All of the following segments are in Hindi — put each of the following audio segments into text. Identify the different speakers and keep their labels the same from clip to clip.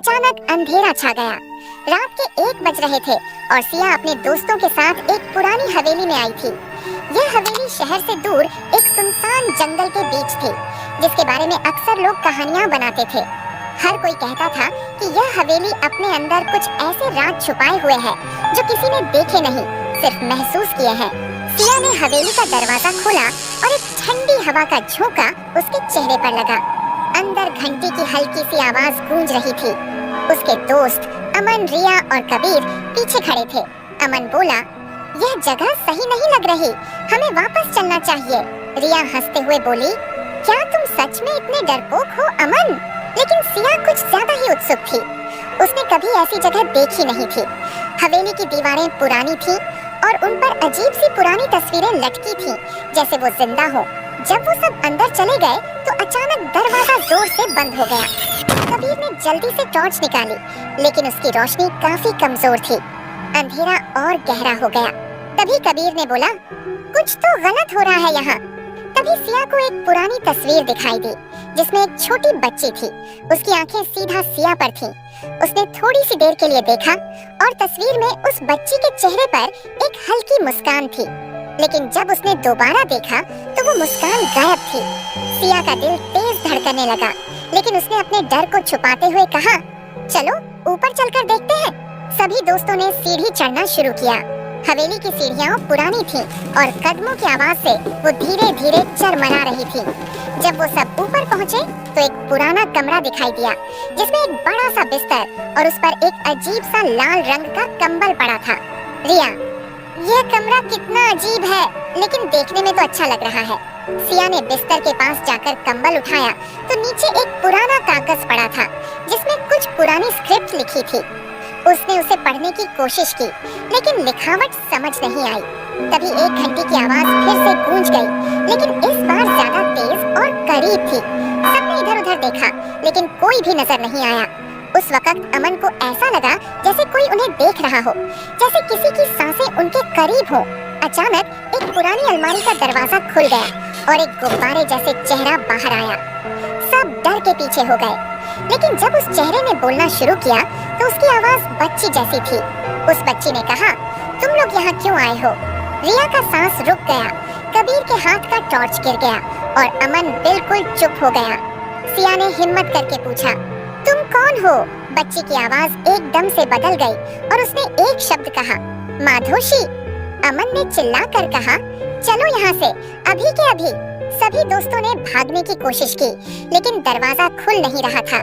Speaker 1: अचानक अंधेरा छा गया। रात के 1 बज रहे थे और सिया अपने दोस्तों के साथ एक पुरानी हवेली में आई थी। यह हवेली शहर से दूर एक सुनसान जंगल के बीच थी, जिसके बारे में अक्सर लोग कहानियां बनाते थे। हर कोई कहता था कि यह हवेली अपने अंदर कुछ ऐसे राज छुपाए हुए है जो किसी ने देखे नहीं, सिर्फ महसूस किए हैं। सिया ने हवेली का दरवाजा खोला और एक ठंडी हवा का झोंका उसके चेहरे पर लगा। अंदर घंटी की हल्की सी आवाज गूंज रही थी। उसके दोस्त अमन, रिया और कबीर पीछे खड़े थे। अमन बोला, यह जगह सही नहीं लग रही, हमें वापस चलना चाहिए। रिया हंसते हुए बोली, क्या तुम सच में इतने डरपोक हो अमन? लेकिन सिया कुछ ज्यादा ही उत्सुक थी। उसने कभी ऐसी जगह देखी नहीं थी। हवेली की दीवारें पुरानी थी और उन पर अजीब सी पुरानी तस्वीरें लटकी थीं, जैसे वो जिंदा हो। जब वो सब अंदर चले गए तो अचानक दरवाजा जोर से बंद हो गया। कबीर ने जल्दी से टॉर्च निकाली, लेकिन उसकी रोशनी काफी कमजोर थी। अंधेरा और गहरा हो गया। तभी कबीर ने बोला, कुछ तो गलत हो रहा है यहाँ। तभी सिया को एक पुरानी तस्वीर दिखाई दी, जिसमें एक छोटी बच्ची थी। उसकी आंखें सीधा सिया पर थीं। उसने थोड़ी सी देर के लिए देखा और तस्वीर में उस बच्ची के चेहरे पर एक हल्की मुस्कान थी। लेकिन जब उसने दोबारा देखा तो वो मुस्कान गायब थी। सिया का दिल तेज धड़कने लगा, लेकिन उसने अपने डर को छुपाते हुए कहा, चलो ऊपर चलकर देखते हैं। सभी दोस्तों ने सीढ़ी चढ़ना शुरू किया। हवेली की सीढ़ियां पुरानी थीं और कदमों की आवाज से वो धीरे धीरे चरमरा रही थी। जब वो सब ऊपर पहुंचे तो एक पुराना कमरा दिखाई दिया, जिसमें एक बड़ा सा बिस्तर और उस पर एक अजीब सा लाल रंग का कंबल पड़ा था। रिया, यह कमरा कितना अजीब है, लेकिन देखने में तो अच्छा लग रहा है। सिया ने बिस्तर के पास जाकर कंबल उठाया तो नीचे एक पुराना कागज पड़ा था, जिसमें कुछ पुरानी स्क्रिप्ट लिखी थी। उसने उसे पढ़ने की कोशिश की, लेकिन लिखावट समझ नहीं आई। तभी एक घंटी की आवाज फिर से गूंज गई, लेकिन इस बार ज्यादा तेज और करीब थी। सबने इधर उधर देखा, लेकिन कोई भी नजर नहीं आया। उस वक्त अमन को ऐसा लगा जैसे कोई उन्हें देख रहा हो, जैसे किसी की सांसें उनके करीब हो। अचानक एक पुरानी अलमारी का दरवाजा खुल गया और एक गुब्बारे जैसे चेहरा बाहर आया। सब डर के पीछे हो गए, लेकिन जब उस चेहरे ने बोलना शुरू किया तो उसकी आवाज बच्ची जैसी थी। उस बच्ची ने कहा, तुम लोग यहाँ क्यों आए हो? रिया का सांस रुक गया, कबीर के हाथ का टॉर्च गिर गया और अमन बिल्कुल चुप हो गया। सिया ने हिम्मत करके पूछा, तुम कौन हो? बच्ची की आवाज एकदम से बदल गई और उसने एक शब्द कहा, माधोशी। अमन ने चिल्लाकर कहा, चलो यहाँ से अभी के अभी। सभी दोस्तों ने भागने की कोशिश की, लेकिन दरवाजा खुल नहीं रहा था।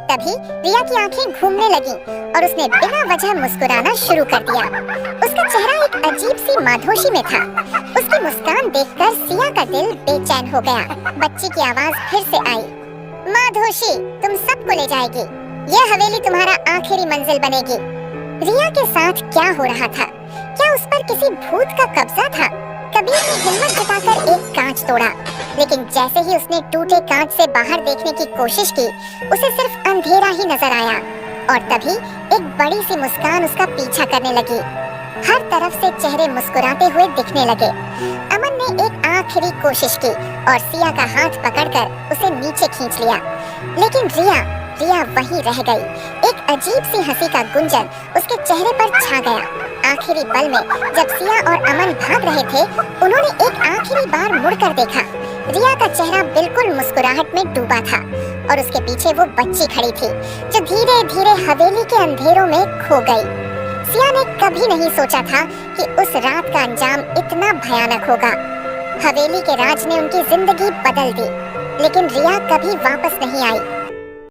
Speaker 1: तभी रिया की आंखें घूमने लगी और उसने बिना वजह मुस्कुराना शुरू कर दिया। उसका चेहरा एक अजीब सी माधोशी में था। उसकी मुस्कान देखकर सिया का दिल बेचैन हो गया। बच्ची की आवाज फिर से आई, माधोशी, तुम सबको ले जाएगी। यह हवेली तुम्हारा आखिरी मंजिल बनेगी। रिया के साथ क्या हो रहा था? क्या उस पर किसी भूत का कब्जा था? कबीर ने हिम्मत जुटाकर एक कांच तोड़ा, लेकिन जैसे ही उसने टूटे कांच से बाहर देखने की कोशिश की, उसे सिर्फ अंधेरा ही नजर आया। और तभी एक बड़ी सी मुस्कान उसका पीछा करने लगी। हर तरफ से चेहरे मुस्कुराते हुए दिखने लगे। अमन ने एक आखिरी कोशिश की और सिया का हाथ पकड़कर उसे नीचे खींच लिया, लेकिन रिया वहीं रह गई। एक अजीब सी हंसी का गुंजन उसके चेहरे पर छा गया। आखिरी पल में जब सिया और अमन भाग रहे थे, उन्होंने एक आखिरी बार मुड़कर देखा। रिया का चेहरा बिल्कुल मुस्कुराहट में डूबा था और उसके पीछे वो बच्ची खड़ी थी, जो धीरे धीरे हवेली के अंधेरों में खो गई। सिया ने कभी नहीं सोचा था कि उस रात का अंजाम इतना भयानक होगा। हवेली के राज ने उनकी जिंदगी बदल दी, लेकिन रिया कभी वापस नहीं आई।